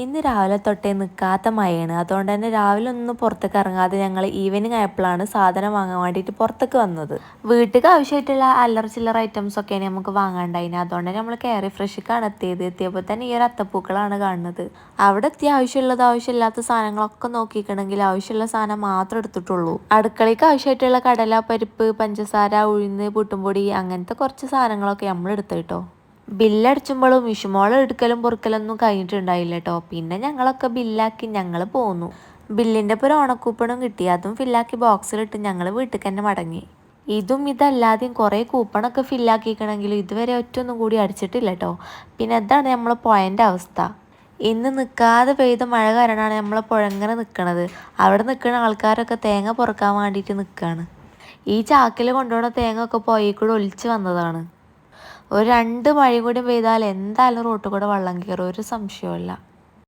ഇന്ന് രാവിലെ തൊട്ടേ നിൽക്കാത്ത മഴയാണ്. അതുകൊണ്ട് തന്നെ രാവിലെ ഒന്നും പുറത്തേക്ക് ഇറങ്ങാതെ ഞങ്ങൾ ഈവനിങ് ആയപ്പോഴാണ് സാധനം വാങ്ങാൻ വേണ്ടിയിട്ട് പുറത്തേക്ക് വന്നത്. വീട്ടിലേക്ക് ആവശ്യമായിട്ടുള്ള അല്ലറ ചില്ലറ ഐറ്റംസ് ഒക്കെയാണ് നമുക്ക് വാങ്ങാണ്ടായിന്. അതുകൊണ്ട് തന്നെ നമ്മൾ കയറി ഫ്രഷിക്കാണ് എത്തിയപ്പോൾ തന്നെ ഈ ഒരു അത്തപ്പൂക്കളാണ് കാണുന്നത്. അവിടെ എത്തിയ ആവശ്യമുള്ളത് ആവശ്യമില്ലാത്ത സാധനങ്ങളൊക്കെ നോക്കിക്കണമെങ്കിൽ ആവശ്യമുള്ള സാധനം മാത്രം എടുത്തിട്ടുള്ളൂ. അടുക്കളയ്ക്ക് ആവശ്യമായിട്ടുള്ള കടല, പരിപ്പ്, പഞ്ചസാര, ഉഴുന്ന്, പുട്ടുംപൊടി അങ്ങനത്തെ കുറച്ച് സാധനങ്ങളൊക്കെ നമ്മൾ എടുത്തു കേട്ടോ. ബില്ലടിച്ചുമ്പോഴും വിഷുമോളം എടുക്കലും പൊറുക്കലൊന്നും കഴിഞ്ഞിട്ടുണ്ടായില്ല കേട്ടോ. പിന്നെ ഞങ്ങളൊക്കെ ബില്ലാക്കി ഞങ്ങൾ പോന്നു. ബില്ലിൻ്റെ ഇപ്പോൾ ഒരു ഓണക്കൂപ്പണും കിട്ടി. അതും ഫില്ലാക്കി ബോക്സിലിട്ട് ഞങ്ങൾ വീട്ടിൽ തന്നെ മടങ്ങി. ഇതല്ലാതെയും കുറേ കൂപ്പണൊക്കെ ഫില്ലാക്കിക്കണമെങ്കിലും ഇതുവരെ ഒറ്റൊന്നും കൂടി അടിച്ചിട്ടില്ല കേട്ടോ. പിന്നെ അതാണ് നമ്മൾ പോയതിൻ്റെ അവസ്ഥ. ഇന്ന് നിൽക്കാതെ പെയ്ത മഴ കാരണമാണ് നമ്മൾ പുഴങ്ങനെ നിൽക്കണത്. അവിടെ നിൽക്കുന്ന ആൾക്കാരൊക്കെ തേങ്ങ പൊറുക്കാൻ വേണ്ടിയിട്ട് നിൽക്കുകയാണ്. ഈ ചാക്കിൽ കൊണ്ടുപോകുന്ന തേങ്ങ ഒക്കെ പുഴയിൽ കൂടെ ഒലിച്ച് വന്നതാണ്. ഒരു 2 മഴ കൂടി പെയ്താൽ എന്തായാലും റോട്ടിൽ കൂടെ വെള്ളം കയറും, ഒരു സംശയവുമില്ല.